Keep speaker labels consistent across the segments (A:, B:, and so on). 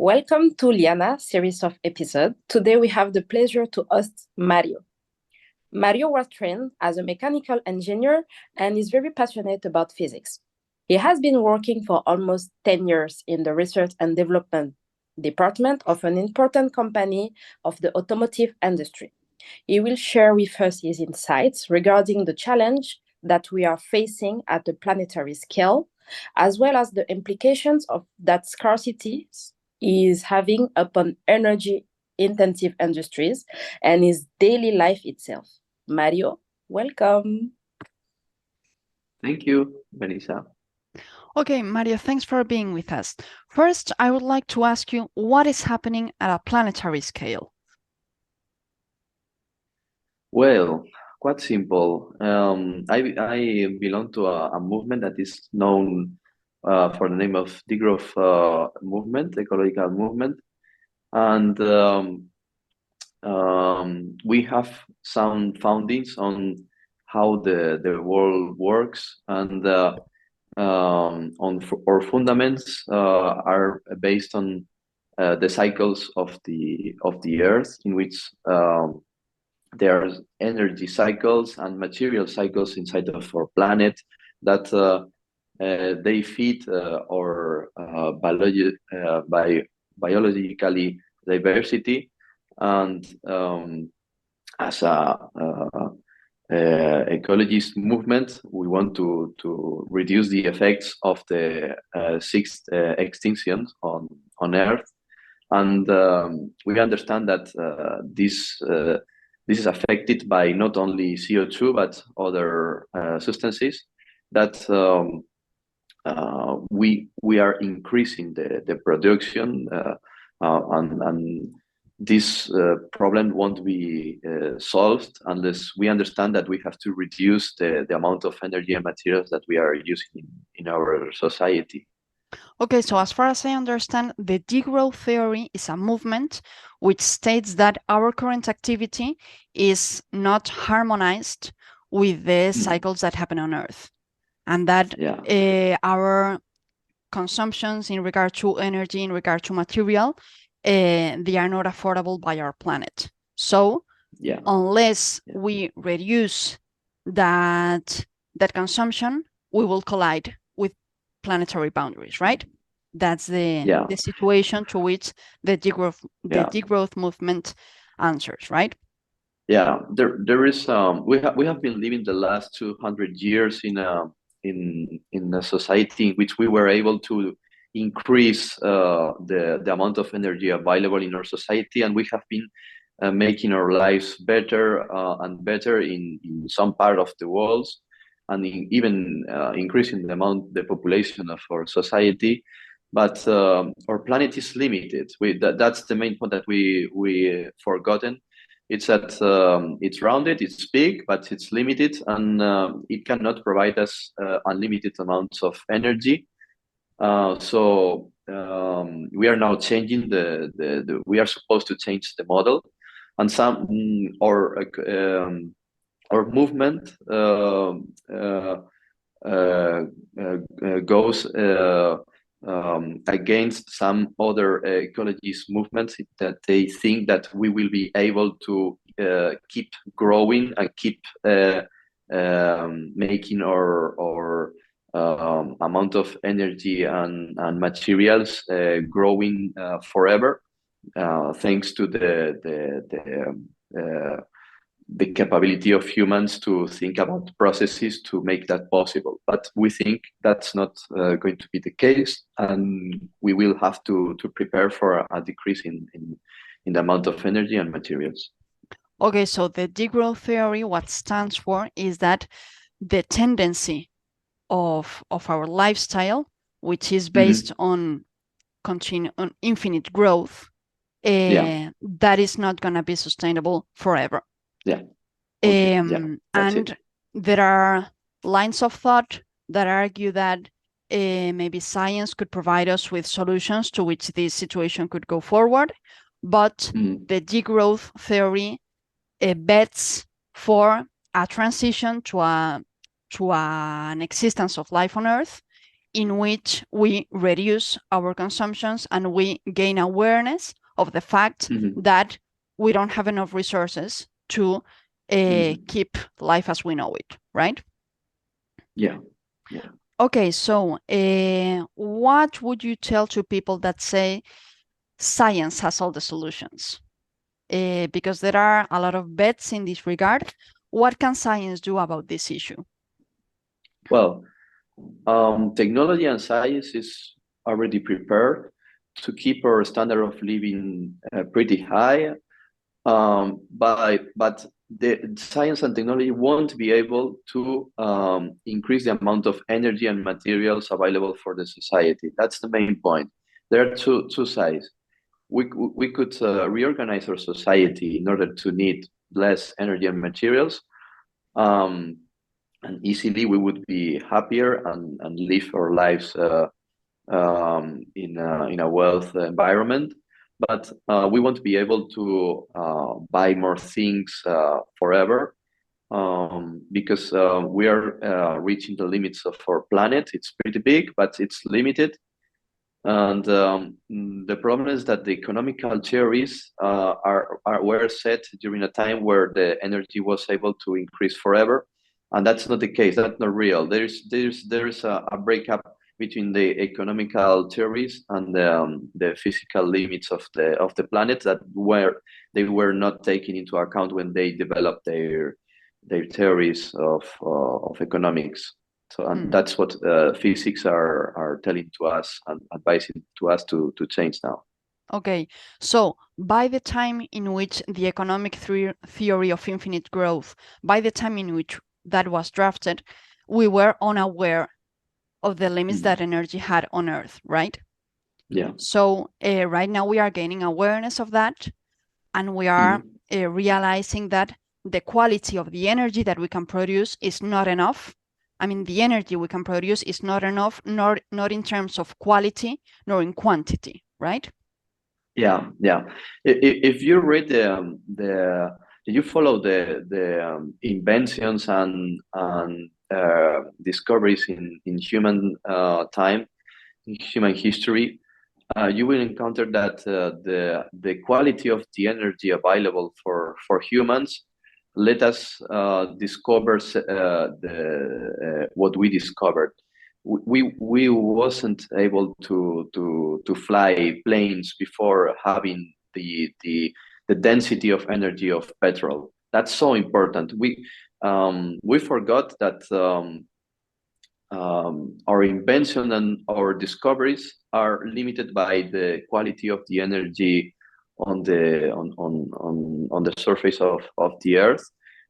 A: Welcome to Liana series of episodes. Today we have the pleasure to host Mario. Mario was trained as a mechanical engineer and is very passionate about physics. He has been working for almost 10 years in the research and development department of an important company of the automotive industry. He will share with us his insights regarding the challenge that we are facing at the planetary scale, as well as the implications of that scarcity is having upon energy-intensive industries and his daily life itself. Mario, welcome.
B: Thank you, Mélissa.
C: Okay, Mario, thanks for being with us. First, I would like to ask you what is happening at a planetary scale?
B: Well, quite simple. I belong to a movement that is known for the name of Degrowth movement, ecological movement, and we have some foundings on how the world works, and our fundaments are based on the cycles of the Earth, in which there are energy cycles and material cycles inside of our planet that they feed our biologically diversity, and as a ecologist movement, we want to reduce the effects of the sixth extinctions on Earth, and we understand that this is affected by not only CO2 but other substances that we are increasing the production, and this problem won't be solved unless we understand that we have to reduce the amount of energy and materials that we are using in our society.
C: Okay, so as far as I understand, the degrowth theory is a movement which states that our current activity is not harmonized with the cycles that happen on Earth, and that our consumptions in regard to energy, in regard to material, they are not affordable by our planet. So unless we reduce that consumption, we will collide with planetary boundaries, right? That's the situation to which the degrowth movement answers, right?
B: Yeah, there is we have been living the last 200 years in a society in which we were able to increase the amount of energy available in our society, and we have been making our lives better and better in some part of the world, and even increasing the population of our society. But our planet is limited. That's the main point that we forgotten. It's that it's rounded, it's big, but it's limited, and it cannot provide us unlimited amounts of energy. So we are now changing we are supposed to change the model, and our movement goes against some other ecologist movements that they think that we will be able to keep growing and keep making our amount of energy and materials growing forever, thanks to the capability of humans to think about processes to make that possible. But we think that's not going to be the case, and we will have to prepare for a decrease in the amount of energy and materials.
C: Okay, so the degrowth theory, what stands for is that the tendency of our lifestyle, which is based on infinite growth, that is not going to be sustainable forever. And there are lines of thought that argue that maybe science could provide us with solutions to which this situation could go forward, but the degrowth theory bets for a transition to an existence of life on Earth in which we reduce our consumptions and we gain awareness of the fact that we don't have enough resources to keep life as we know it, right?
B: Yeah.
C: Okay, so what would you tell to people that say science has all the solutions? Because there are a lot of bets in this regard. What can science do about this issue?
B: Well, technology and science is already prepared to keep our standard of living pretty high, but the science and technology won't be able to increase the amount of energy and materials available for the society. That's the main point. There are two sides. We could reorganize our society in order to need less energy and materials, and easily we would be happier and live our lives in a wealth environment. But we won't be able to buy more things forever, because we are reaching the limits of our planet. It's pretty big, but it's limited. And the problem is that the economical theories were set during a time where the energy was able to increase forever, and that's not the case. That's not real. There's a breakup between the economical theories and the physical limits of the planet that they were not taken into account when they developed their theories of economics. So, and that's what physics are telling to us and advising to us to change now.
C: Okay, so by the time in which the economic theory of infinite growth, by the time in which that was drafted, we were unaware of the limits that energy had on Earth, right?
B: Yeah.
C: So right now we are gaining awareness of that, and we are realizing that the quality of the energy that we can produce is not enough. I mean, the energy we can produce is not enough, not in terms of quality, nor in quantity, right?
B: Yeah. If you read you follow the inventions and discoveries in human time, in human history, you will encounter that the quality of the energy available for humans let us discover what we discovered. We wasn't able to fly planes before having the density of energy of petrol. That's so important. We forgot that our invention and our discoveries are limited by the quality of the energy on the surface of the Earth,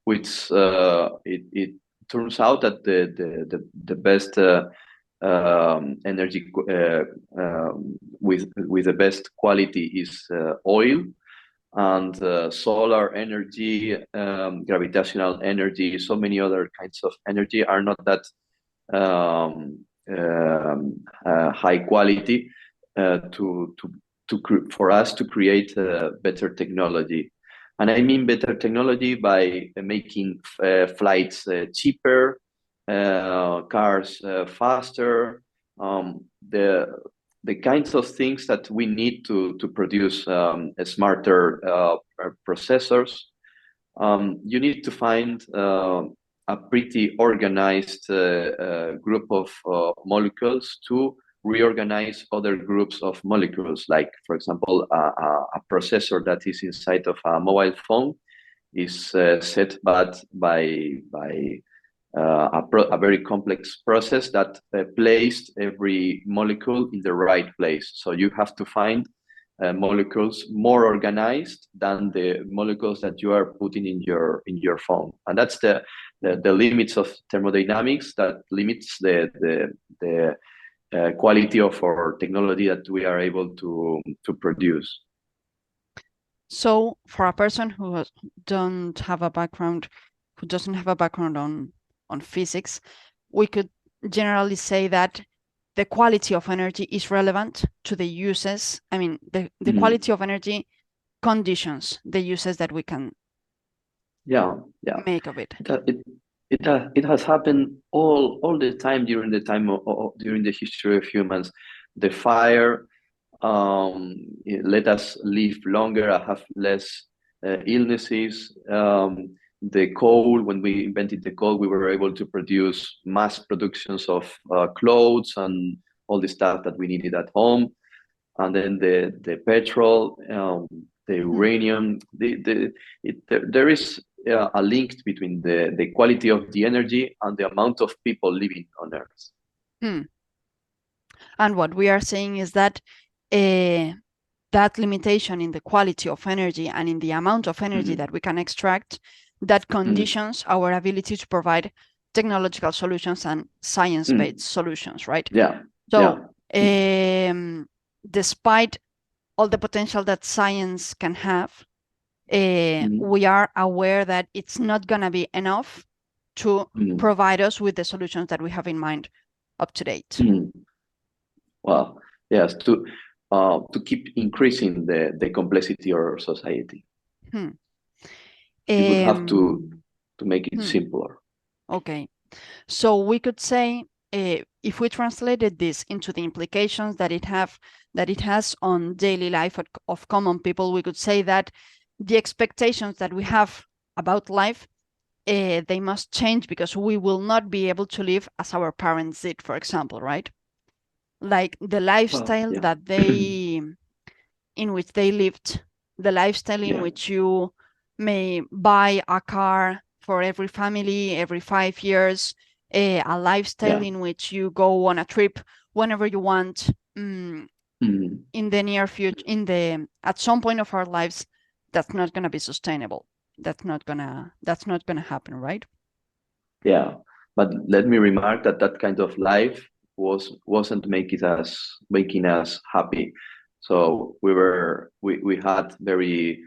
B: which it turns out that the best energy with the best quality is oil and solar energy, gravitational energy. So many other kinds of energy are not that high quality for us to create better technology. And I mean better technology by making flights cheaper, cars faster, the kinds of things that we need to produce smarter processors. You need to find a pretty organized group of molecules to reorganize other groups of molecules. Like, for example, a processor that is inside of a mobile phone is set by a very complex process that placed every molecule in the right place. So you have to find molecules more organized than the molecules that you are putting in your phone, and that's the limits of thermodynamics that limits the quality of our technology that we are able to produce.
C: So for a person who doesn't have a background on physics, we could generally say that the quality of energy is relevant to the uses. I mean, the quality of energy conditions the uses that we can make of it.
B: it has happened all the time during the during the history of humans. The fire it let us live longer, have less illnesses. The coal, when we invented the coal, we were able to produce mass productions of clothes and all the stuff that we needed at home. And then the petrol, the uranium, there is a link between the quality of the energy and the amount of people living on Earth.
C: And what we are saying is that that limitation in the quality of energy and in the amount of energy that we can extract, that conditions our ability to provide technological solutions and science-based solutions, right?
B: Yeah.
C: So despite all the potential that science can have, we are aware that it's not going to be enough to provide us with the solutions that we have in mind up to date.
B: Well, yes, to keep increasing the complexity of our society. We would have to make it simpler.
C: Okay, so we could say, if we translated this into the implications that it has on daily life of common people, we could say that the expectations that we have about life, they must change, because we will not be able to live as our parents did, for example, right? Like the lifestyle that in which they lived, the lifestyle in which you may buy a car for every family every 5 years, a lifestyle in which you go on a trip whenever you want, in the near future, at some point of our lives, that's not going to be sustainable. That's not gonna happen, right?
B: Yeah, but let me remark that kind of life wasn't making us happy. So we had very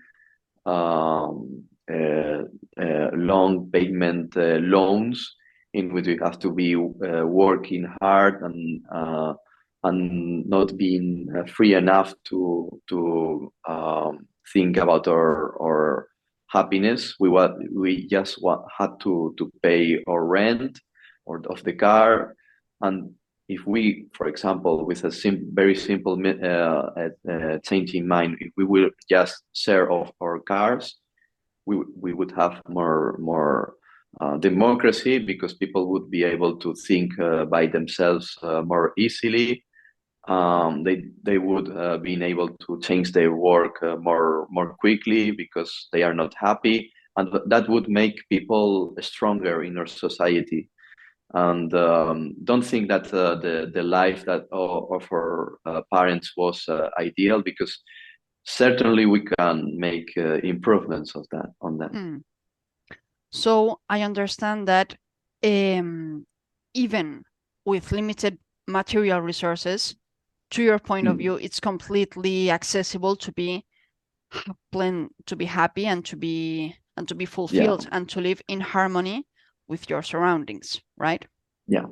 B: long payment loans in which we have to be working hard and not being free enough to think about our happiness. We just had to pay our rent or of the car, and if we, for example, with a very simple change in mind, if we will just share of our cars, we would have more democracy, because people would be able to think by themselves more easily. They would be able to change their work more quickly because they are not happy, and that would make people stronger in our society. And don't think that the life that of our parents was ideal, because certainly we can make improvements on them.
C: So I understand that even with limited material resources, to your point of view, it's completely accessible to be happy and to be fulfilled and to live in harmony with your surroundings, right?
B: Yeah.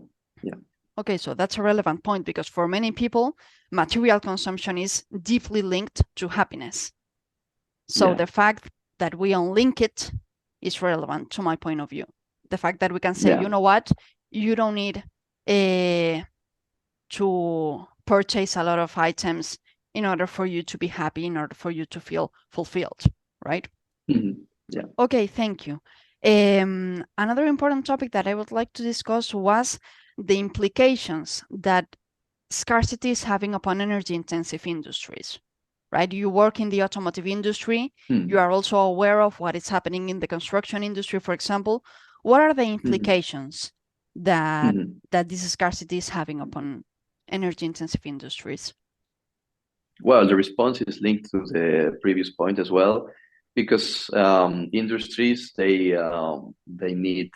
C: Okay, so that's a relevant point, because for many people, material consumption is deeply linked to happiness. So the fact that we unlink it is relevant to my point of view. The fact that we can say, you know what, you don't need to purchase a lot of items in order for you to be happy, in order for you to feel fulfilled, right?
B: Yeah.
C: Okay, thank you. Another important topic that I would like to discuss was the implications that scarcity is having upon energy-intensive industries, right? You work in the automotive industry. You are also aware of what is happening in the construction industry, for example. What are the implications that this scarcity is having upon energy-intensive industries?
B: Well, the response is linked to the previous point as well, because industries, they need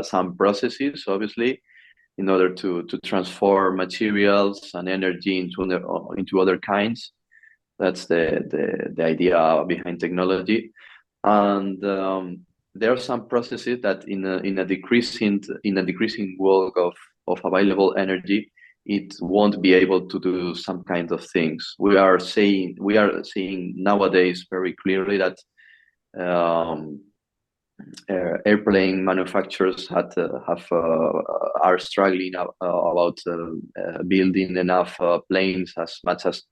B: some processes, obviously, in order to transform materials and energy into other kinds. That's the idea behind technology. And there are some processes that in a decreasing world of available energy, it won't be able to do some kind of things. We are seeing nowadays very clearly that airplane manufacturers are struggling about building enough planes as much as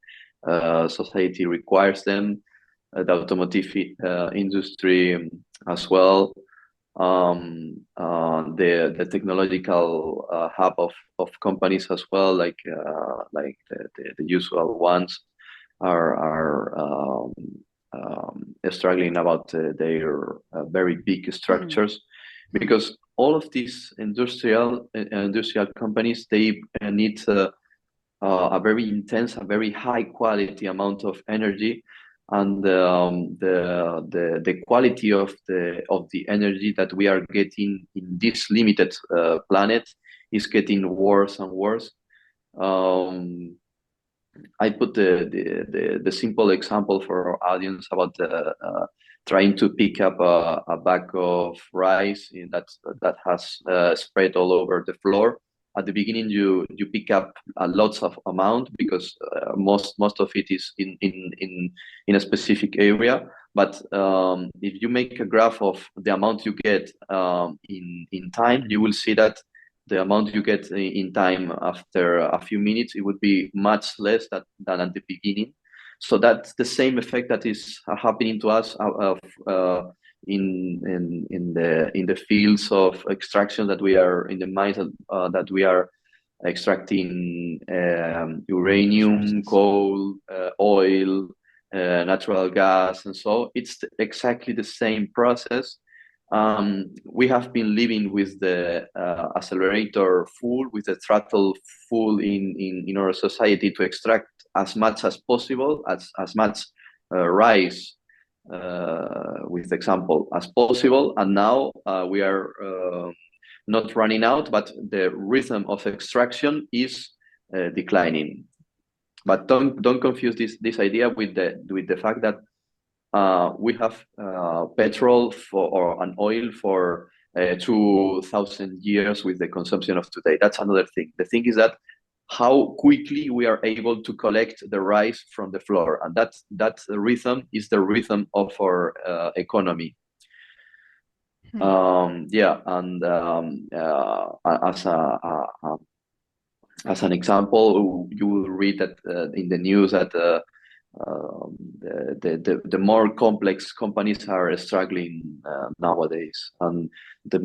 B: society requires them. The automotive industry as well. The technological hub of companies as well, like the usual ones, are struggling about their very big structures, because all of these industrial companies, they need a very intense, a very high quality amount of energy, and the quality of the energy that we are getting in this limited planet is getting worse and worse. I put the simple example for our audience about trying to pick up a bag of rice that has spread all over the floor. At the beginning, you pick up a lots of amount, because most of it is in a specific area. But if you make a graph of the amount you get in time, you will see that the amount you get in time after a few minutes, it would be much less than at the beginning. So that's the same effect that is happening to us in the fields of extraction that we are in the mines that we are extracting uranium, coal, oil, natural gas, and so it's exactly the same process. We have been living with the accelerator full, with the throttle full in our society to extract as much as possible, as much rice, with example, as possible. And now we are not running out, but the rhythm of extraction is declining. But don't confuse this idea with the fact that we have petrol or an oil for 2,000 years with the consumption of today. That's another thing. The thing is that how quickly we are able to collect the rice from the floor, and that rhythm is the rhythm of our economy. Yeah, and as an example, you will read that in the news that the more complex companies are struggling nowadays, and the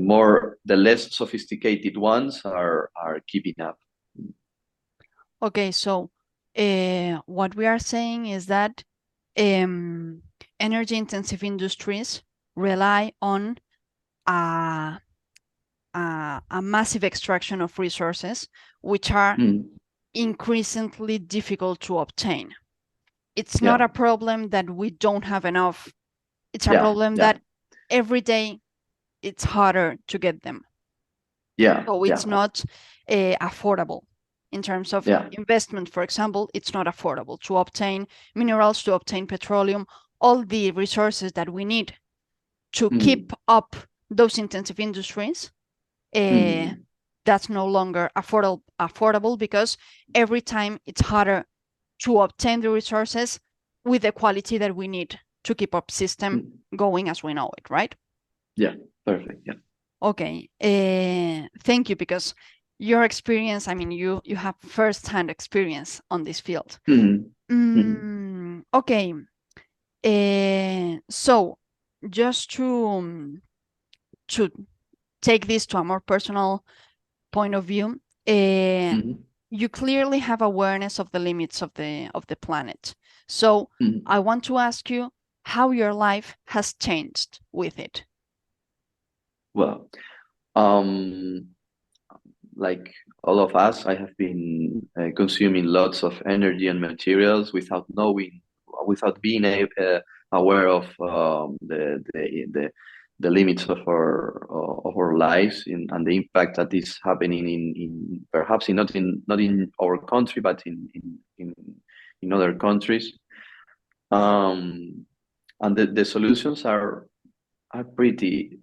B: less sophisticated ones are keeping up.
C: Okay, so what we are saying is that energy intensive industries rely on a massive extraction of resources, which are increasingly difficult to obtain. It's not a problem that we don't have enough. It's a problem that every day it's harder to get them. So it's not affordable. In terms of investment, for example, it's not affordable to obtain minerals, to obtain petroleum, all the resources that we need to keep up those intensive industries. That's no longer affordable, because every time it's harder to obtain the resources with the quality that we need to keep up system going as we know it, right?
B: Yeah, perfect. Yeah.
C: Okay. Thank you, because your experience, I mean, you have first-hand experience on this field. Okay. So just to take this to a more personal point of view, you clearly have awareness of the limits of the planet. So I want to ask you how your life has changed with it.
B: Well, like all of us, I have been consuming lots of energy and materials without being aware of the limits of our lives, and the impact that is happening in perhaps not in our country, but in other countries. And the solutions are pretty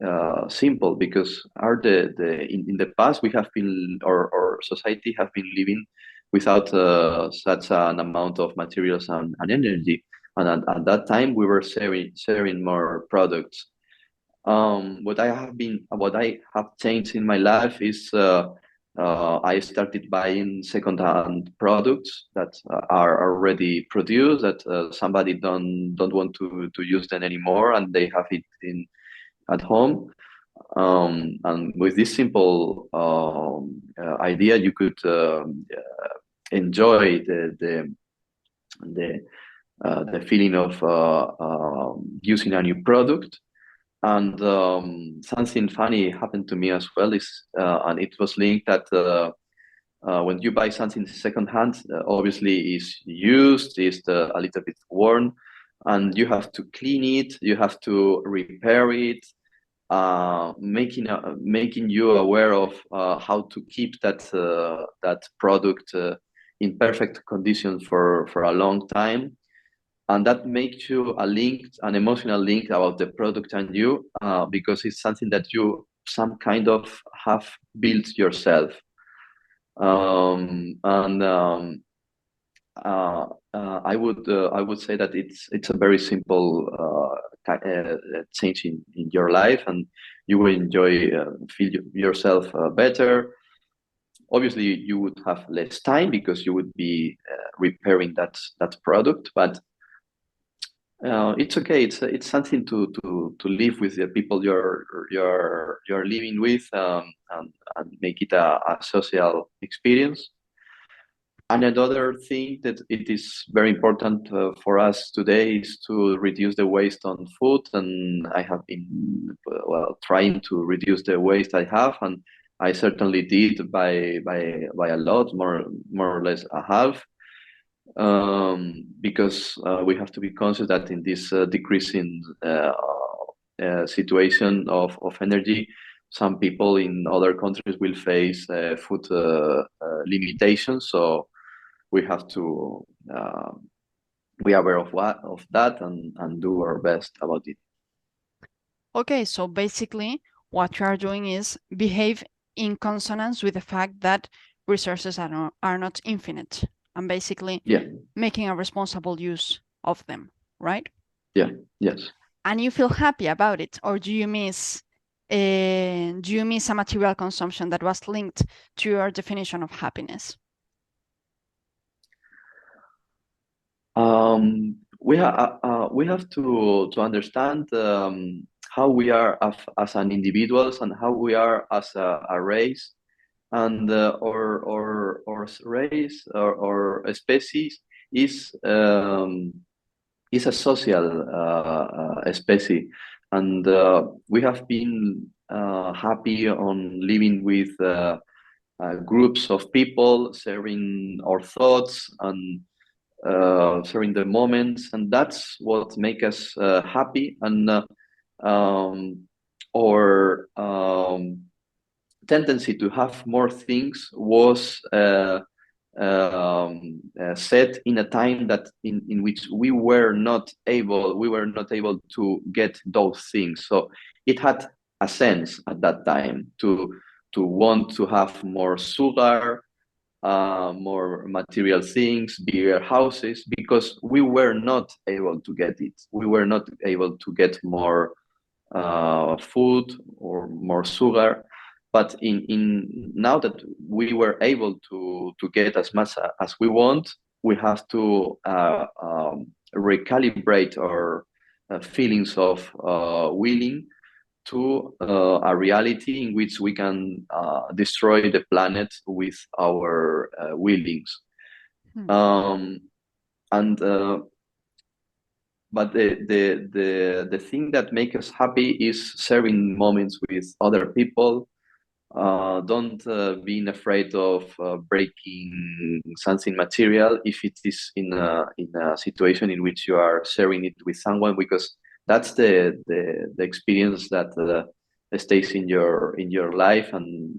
B: simple, because in the past we have been, our society have been living without such an amount of materials and energy, and at that time we were sharing more products. What I have changed in my life is I started buying second-hand products that are already produced, that somebody don't want to use them anymore, and they have it in at home. And with this simple idea, you could enjoy the feeling of using a new product. And something funny happened to me as well and it was linked that when you buy something secondhand, obviously is used, is a little bit worn, and you have to clean it, you have to repair it, making you aware of how to keep that product in perfect condition for a long time. And that makes you an emotional link about the product and you, because it's something that you some kind of have built yourself. And I would say that it's a very simple change in your life, and you will enjoy feel yourself better. Obviously, you would have less time because you would be repairing that product, but it's okay. It's something to live with the people you're living with, and make it a social experience. And another thing that it is very important for us today is to reduce the waste on food. And I have been trying to reduce the waste I have, and I certainly did by a lot, more or less a half. Because we have to be conscious that in this decreasing situation of energy, some people in other countries will face food limitations. So we have to be aware of that and do our best about it.
C: Okay, so basically what you are doing is behave in consonance with the fact that resources are not infinite, and basically making a responsible use of them, right?
B: Yeah, yes.
C: And you feel happy about it, or do you miss a material consumption that was linked to your definition of happiness?
B: We have to understand how we are as an individuals and how we are as a race, and or race or a species is a social species, and we have been happy on living with groups of people, sharing our thoughts and sharing the moments, and that's what makes us happy. And our tendency to have more things was set in a time that in which we were not able to get those things. So it had a sense at that time to want to have more sugar, more material things, bigger houses, because we were not able to get it. We were not able to get more food or more sugar. But in now that we were able to get as much as we want, we have to recalibrate our feelings of willing to a reality in which we can destroy the planet with our willings. And but the thing that makes us happy is sharing moments with other people. Don't being afraid of breaking something material if it is in a situation in which you are sharing it with someone, because that's the experience that stays in your life. And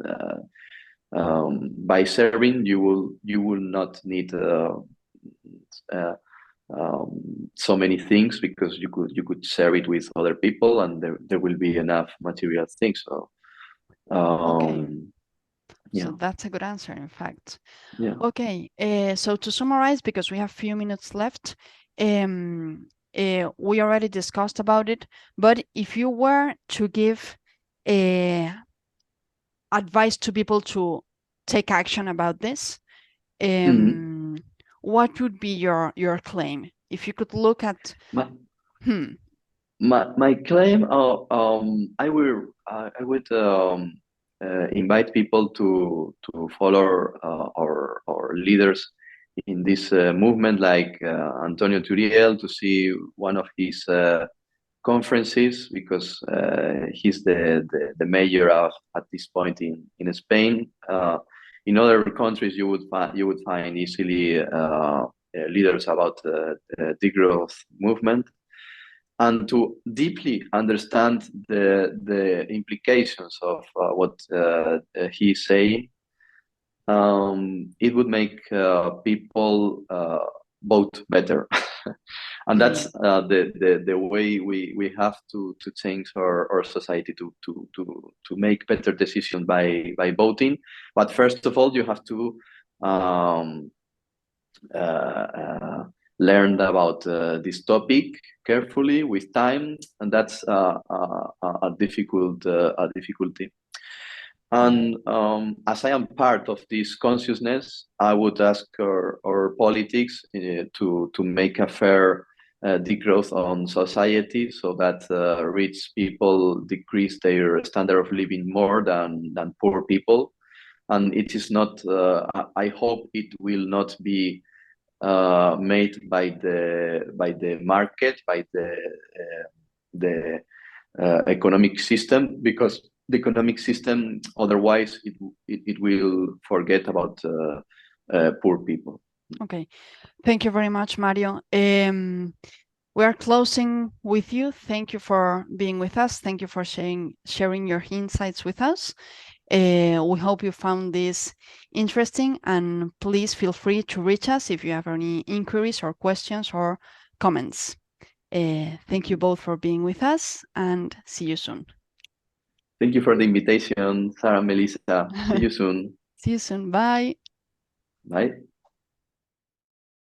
B: by sharing, you will not need so many things, because you could share it with other people, and there will be enough material things. So
C: okay.
B: Yeah.
C: So that's a good answer, in fact.
B: Yeah.
C: Okay, so to summarize, because we have few minutes left, we already discussed about it, but if you were to give advice to people to take action about this, what would be your claim? If you could look at
B: my claim, I would invite people to follow our leaders in this movement, like Antonio Turiel, to see one of his conferences, because he's the mayor at this point in Spain. In other countries, you would find easily leaders about the degrowth movement, and to deeply understand the implications of what he's saying. It would make people vote better. And that's the way we have to change our society to make better decisions by voting. But first of all, you have to learn about this topic carefully with time, and that's a difficulty. And as I am part of this consciousness, I would ask our politics to make a fair degrowth on society, so that rich people decrease their standard of living more than poor people. And it is not, I hope it will not be made by the market, by the economic system, because the economic system, otherwise it will forget about poor people.
C: Okay, thank you very much, Mario. We are closing with you. Thank you for being with us. Thank you for sharing your insights with us. We hope you found this interesting, and please feel free to reach us if you have any inquiries or questions or comments. Thank you both for being with us, and see you soon.
B: Thank you for the invitation, Sara and Mélissa. See you soon.
C: See you soon. Bye.
B: Bye.